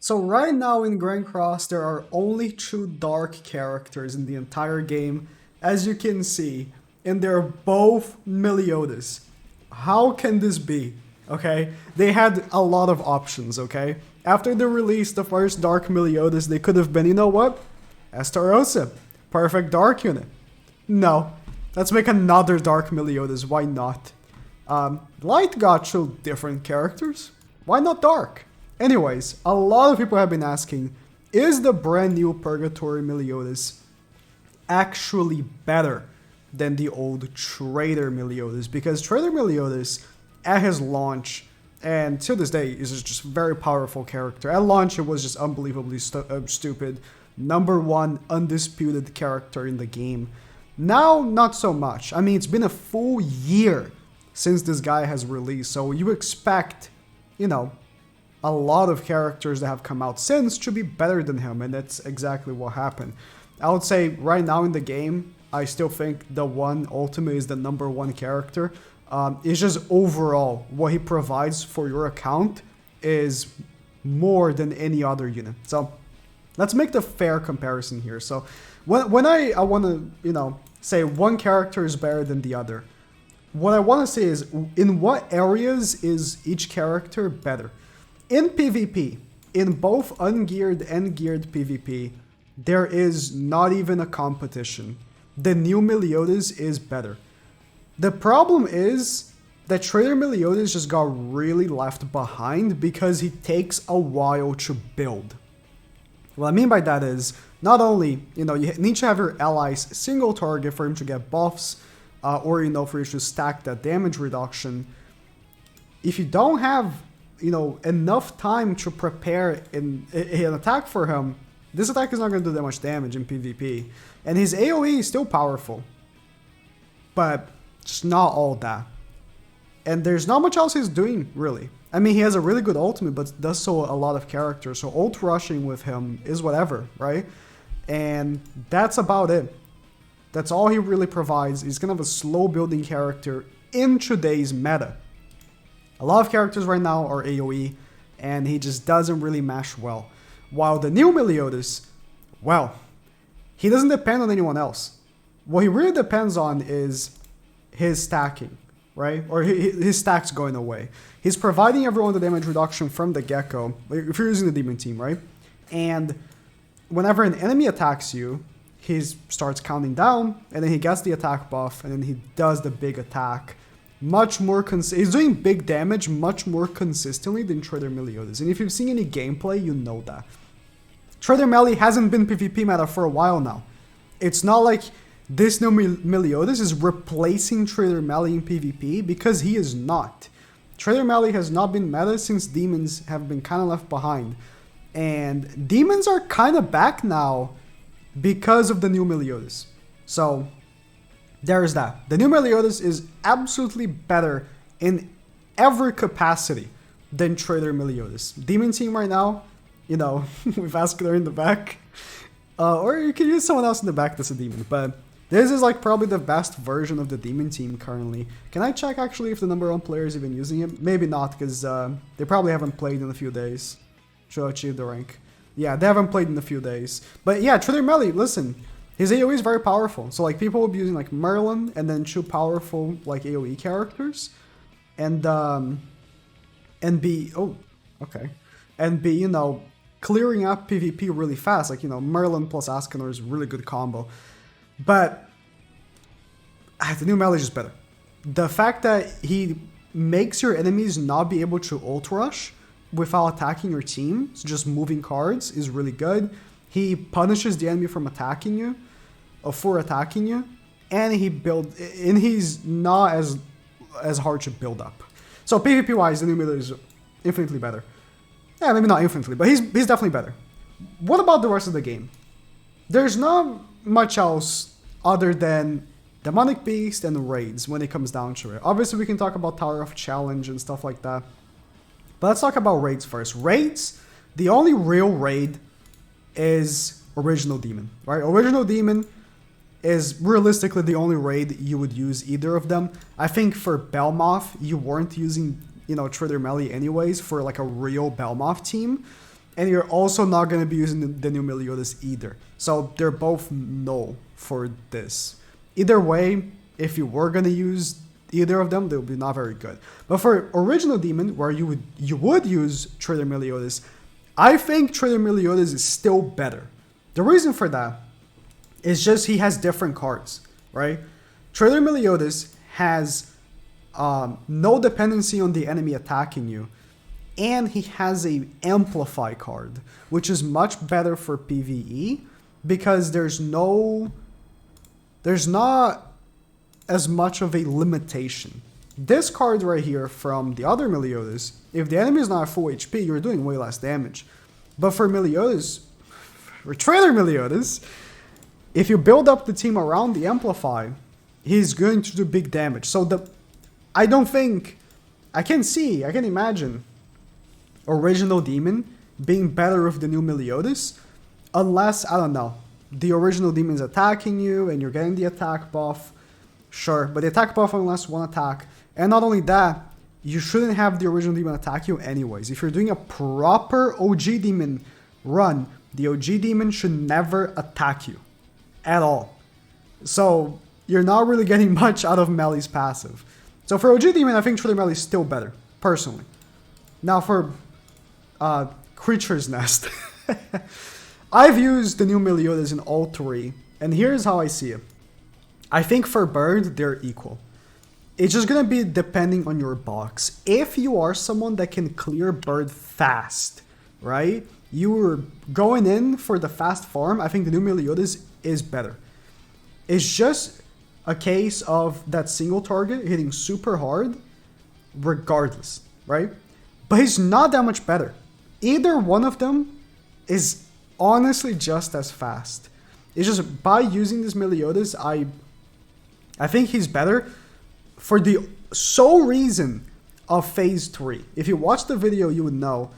So right now in Grand Cross, there are only two dark characters in the entire game, as you can see, and they're both Meliodas. How can this be? Okay, they had a lot of options. Okay, after they released the first Dark Meliodas, they could have been, you know what, Estarossa, perfect Dark unit. No, let's make another Dark Meliodas. Why not? Light got two different characters. Why not Dark? Anyways, a lot of people have been asking, is the brand new Purgatory Meliodas actually better than the old Traitor Meliodas? Because Traitor Meliodas, at his launch, and to this day, is just a very powerful character. At launch, it was just unbelievably stupid. Number one undisputed character in the game. Now, not so much. I mean, it's been a full year since this guy has released, so you expect, you know, a lot of characters that have come out since to be better than him, and that's exactly what happened. I would say right now in the game, I still think the one Ultimate is the number one character. It's just overall, what he provides for your account is more than any other unit. So let's make the fair comparison here. So when I want to, you know, say one character is better than the other, what I want to say is, in what areas is each character better? In PvP, in both ungeared and geared PvP, there is not even a competition. The new Meliodas is better. The problem is that Traitor Meliodas just got really left behind because he takes a while to build. What I mean by that is, not only, you know, you need to have your allies single target for him to get buffs, or, you know, for you to stack that damage reduction. If you don't have, you know, enough time to prepare an attack for him, this attack is not going to do that much damage in PvP. And his AoE is still powerful, but just not all that. And there's not much else he's doing, really. I mean, he has a really good ultimate, but does so a lot of characters, so ult rushing with him is whatever, right? And that's about it. That's all he really provides. He's going to have a slow building character in today's meta. A lot of characters right now are AoE, and he just doesn't really mash well. While the new Meliodas, well, he doesn't depend on anyone else. What he really depends on is his stacking, right? Or his stacks going away. He's providing everyone the damage reduction from the get-go, if you're using the demon team, right? And whenever an enemy attacks you, he starts counting down, and then he gets the attack buff, and then he does the big attack. Much more he's doing big damage much more consistently than Traitor Meliodas. And if you've seen any gameplay, you know that. Traitor Meli hasn't been PvP meta for a while now. It's not like this new Meliodas is replacing Traitor Meli in PvP, because he is not. Traitor Meli has not been meta since demons have been kind of left behind. And demons are kind of back now because of the new Meliodas. So there's that. The new Meliodas is absolutely better in every capacity than Traitor Meliodas. Demon team right now, you know, with Vascular in the back. Or you can use someone else in the back that's a demon. But this is like probably the best version of the demon team currently. Can I check actually if the number one player is even using it? Maybe not, because they probably haven't played in a few days to achieve the rank. Yeah, they haven't played in a few days. But yeah, Traitor Meli, listen. His AoE is very powerful. So like people will be using like Merlin and then two powerful like AoE characters. And be, oh, okay. And be, you know, clearing up PvP really fast. Like, you know, Merlin plus Ascanor is a really good combo. But the new Meli is just better. The fact that he makes your enemies not be able to ult rush without attacking your team, so just moving cards, is really good. He punishes the enemy from attacking you, or for attacking you, and he's not as hard to build up. So PvP wise, the new Meli is infinitely better. Yeah, maybe not infinitely, but he's definitely better. What about the rest of the game? There's not much else other than Demonic Beast and raids when it comes down to it. Obviously, we can talk about Tower of Challenge and stuff like that. But let's talk about raids first. Raids, the only real raid is Original Demon, right? Original Demon is realistically the only raid you would use either of them. I think for Belmoth, you weren't using, you know, Traitor Meli anyways for like a real Belmoth team. and you're also not going to be using the new Meliodas either. So they're both no for this. Either way, if you were going to use either of them, they would be not very good. But for original demon, where you would use Traitor Meliodas, I think Traitor Meliodas is still better. The reason for that is just he has different cards, right? Traitor Meliodas has no dependency on the enemy attacking you, and he has a Amplify card, which is much better for PvE because there's not as much of a limitation. This card right here from the other Meliodas, if the enemy is not at full HP, you're doing way less damage. But for Meliodas, for Traitor Meliodas, if you build up the team around the Amplify, he's going to do big damage. So I can imagine original demon being better with the new Meliodas, unless, I don't know, the original demon's attacking you and you're getting the attack buff. Sure, but the attack buff only lasts one attack. And not only that, you shouldn't have the original demon attack you anyways. If you're doing a proper OG demon run, the OG demon should never attack you at all. So you're not really getting much out of Melly's passive. So for OG demon, I think Traitor Melly is still better, personally. Now for Creature's Nest. I've used the new Meliodas in all three, and here's how I see it. I think for bird, they're equal. It's just going to be depending on your box. If you are someone that can clear bird fast, right? You're going in for the fast farm, I think the new Meliodas is better. It's just a case of that single target hitting super hard regardless, right? But he's not that much better. Either one of them is honestly just as fast. It's just by using this Meliodas, I think he's better for the sole reason of Phase 3. If you watch the video, you would know.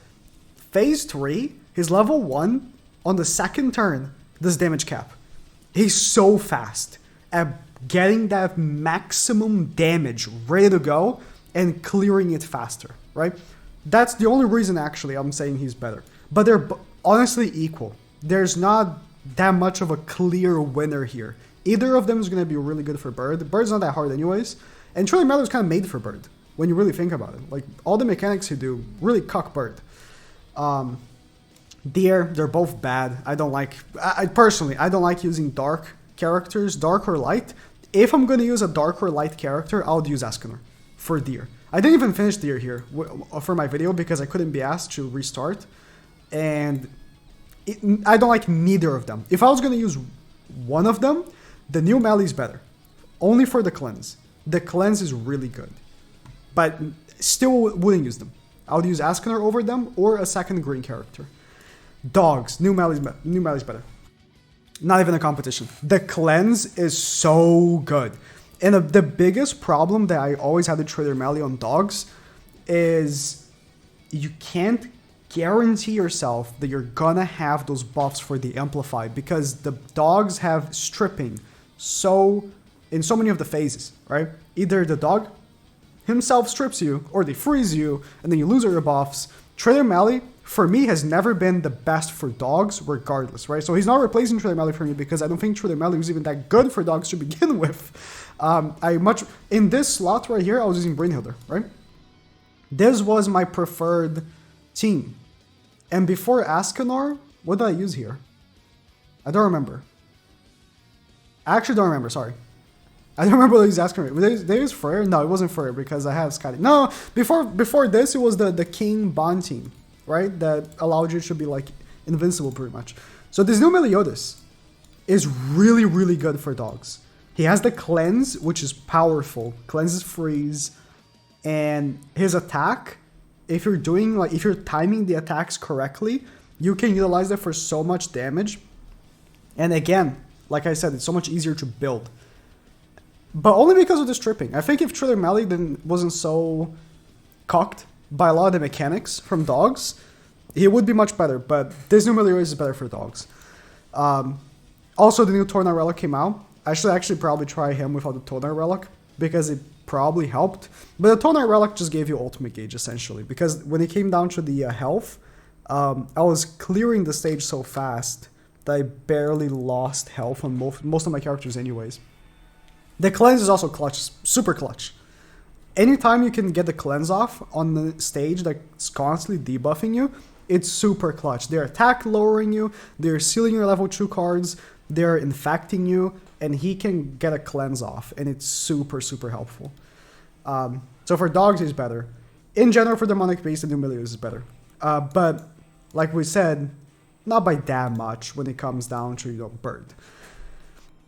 Phase 3, his level 1, on the second turn, does damage cap. He's so fast at getting that maximum damage ready to go and clearing it faster, right? That's the only reason, actually, I'm saying he's better. But they're honestly equal. There's not that much of a clear winner here. Either of them is going to be really good for bird. Bird's not that hard anyways. And Traitor Melly is kind of made for bird, when you really think about it. Like, all the mechanics you do really cuck bird. Deer, they're both bad. I don't like... personally, I don't like using dark characters, dark or light. If I'm going to use a dark or light character, I'll use Escanor for Deer. I didn't even finish Deer here for my video because I couldn't be asked to restart. And I don't like neither of them. If I was going to use one of them, the new Melly's better. Only for the cleanse. The cleanse is really good. But still wouldn't use them. I would use Escanor over them or a second green character. Dogs. New Melly's better. Not even a competition. The cleanse is so good. And the biggest problem that I always had with Traitor Melly on dogs is you can't guarantee yourself that you're gonna have those buffs for the Amplify because the dogs have stripping in so many of the phases, right? Either the dog himself strips you or they freeze you and then you lose all your buffs. Traitor Melly, for me, has never been the best for dogs regardless, right? So he's not replacing Traitor Melly for me because I don't think Traitor Melly was even that good for dogs to begin with. In this slot right here, I was using Brynhilder, right? This was my preferred team. And before Escanor, what did I use here? I don't remember. I actually don't remember, sorry. I don't remember what I used Escanor. Did they use Freyr? No, it wasn't Freyr because I have Scotty. No, before this, it was the King Bond team, right? That allowed you to be like invincible pretty much. So this new Meliodas is really, really good for dogs. He has the cleanse, which is powerful. Cleanses freeze. And his attack, if you're timing the attacks correctly, you can utilize that for so much damage. And again, like I said, it's so much easier to build. But only because of the stripping. I think if Traitor Melly wasn't so cocked by a lot of the mechanics from dogs, he would be much better. But this new Meliodas is better for dogs. Also, the new Tornar Relic came out. I should actually probably try him without the Tornar Relic because it probably helped. But the Tornar Relic just gave you ultimate gauge essentially because when it came down to the health, I was clearing the stage so fast that I barely lost health on most of my characters anyways. The cleanse is also clutch, super clutch. Anytime you can get the cleanse off on the stage that's constantly debuffing you, it's super clutch. They're attack lowering you, they're sealing your level 2 cards, they're infecting you, and he can get a cleanse off, and it's super, super helpful. So for dogs, he's better. In general, for demonic beast, the new Meliodas is better. But like we said, not by that much when it comes down to, you know, bird.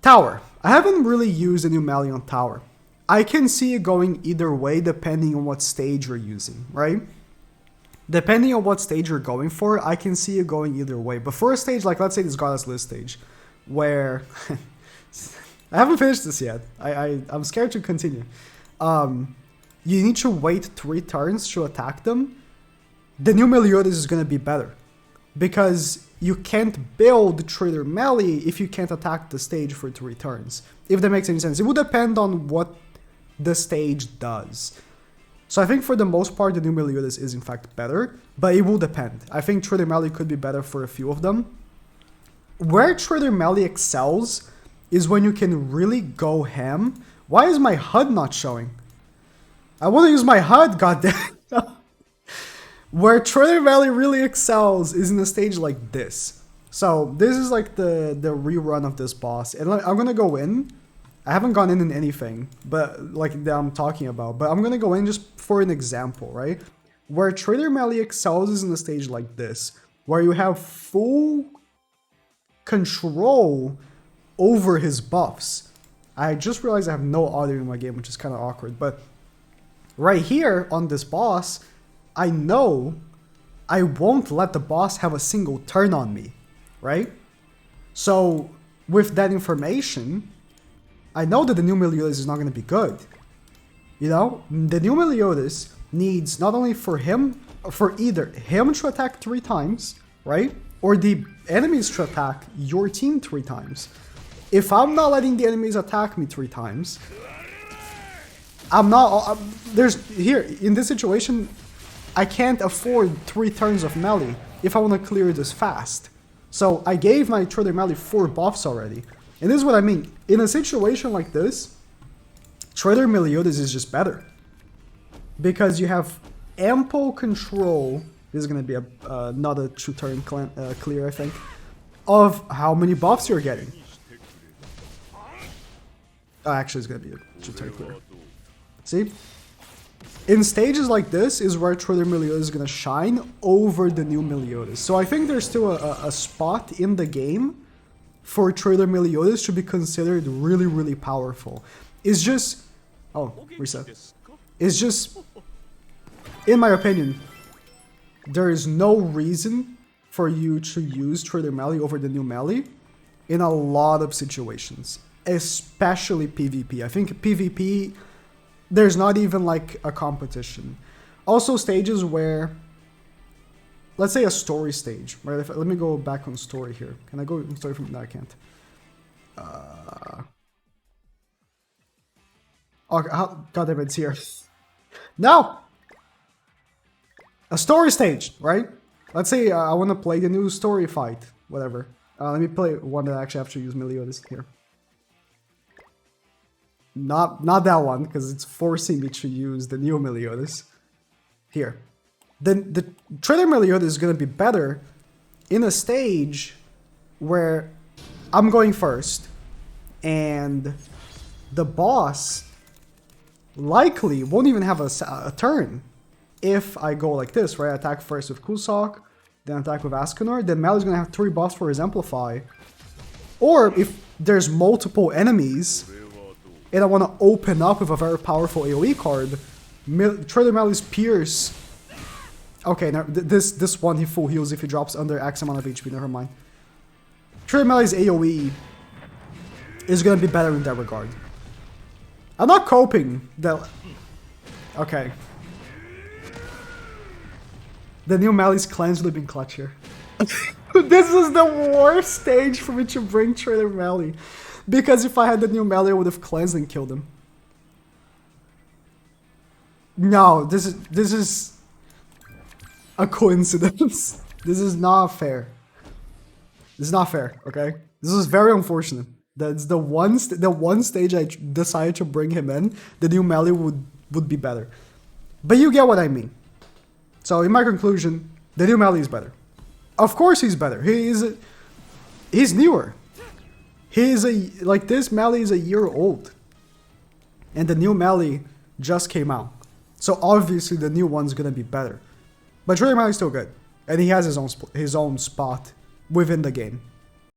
Tower. I haven't really used a new Meli on tower. I can see it going either way depending on what stage you're using, right? Depending on what stage you're going for, I can see it going either way. But for a stage, like let's say this Goddess List stage, where I haven't finished this yet. I'm scared to continue. You need to wait 3 turns to attack them. The new Meliodas is going to be better. Because you can't build Traitor Melee if you can't attack the stage for 3 turns. If that makes any sense. It would depend on what the stage does. So I think for the most part, the new Meliodas is in fact better. But it will depend. I think Traitor Melee could be better for a few of them. Where Traitor Melee excels is when you can really go ham. Why is my HUD not showing? I want to use my HUD, goddammit. Where Traitor Melee really excels is in a stage like this. So this is like the rerun of this boss. And I'm going to go in. I haven't gone in anything, but like that I'm talking about. But I'm going to go in just for an example, right? Where Traitor Melee excels is in a stage like this. Where you have full control over his buffs. I just realized I have no audio in my game, which is kind of awkward. But right here on this boss, I know I won't let the boss have a single turn on me, right? So with that information, I know that the new Meliodas is not going to be good. You know, the new Meliodas needs not only for either him to attack 3 times, right? Or the enemies to attack your team 3 times. If I'm not letting the enemies attack me 3 times, I'm not, here, in this situation, I can't afford 3 turns of melee if I want to clear this fast. So I gave my Traitor Melee 4 buffs already. And this is what I mean. In a situation like this, Traitor Meliodas is just better. Because you have ample control, this is going to be not a 2-turn clear, I think, of how many buffs you're getting. Oh, actually, it's going to be a 2-turn clear. See? In stages like this is where Traitor Meliodas is going to shine over the new Meliodas. So I think there's still a spot in the game for Traitor Meliodas to be considered really, really powerful. It's just... Oh, reset. It's just... In my opinion, there is no reason for you to use Traitor Melee over the new Melee in a lot of situations. Especially PvP. I think PvP... There's not even like a competition. Also stages where, let's say a story stage, right? Let me go back on story here. Can I go on story from, no I can't. Oh, goddamn, it's here. No! A story stage, right? Let's say I want to play the new story fight, whatever. Let me play one that I actually have to use Meliodas here. Not that one, because it's forcing me to use the new Meliodas. Here. Then the Traitor Meliodas is going to be better in a stage where I'm going first, and the boss likely won't even have a turn if I go like this, right? I attack first with Kusok, then attack with Ascanor, then Mel is going to have 3 buffs for his Amplify. Or if there's multiple enemies and I want to open up with a very powerful AoE card, Traitor Melee's Pierce... Okay, now this one he full heals if he drops under X amount of HP, never mind. Traitor Melee's AoE is going to be better in that regard. I'm not coping that... Okay. The new Melee's cleanse would have been clutch here. This is the worst stage for me to bring Traitor Melee. Because if I had the new Melee, I would have cleansed and killed him. No, this is a coincidence. This is not fair. This is not fair, okay? This is very unfortunate. That's the one stage I decided to bring him in, the new Melly would be better. But you get what I mean. So in my conclusion, the new Melly is better. Of course he's better. He's newer. This Melly is a year old. And the new Melly just came out. So obviously the new one's gonna be better. But Traitor Melly is still good. And he has his own spot within the game.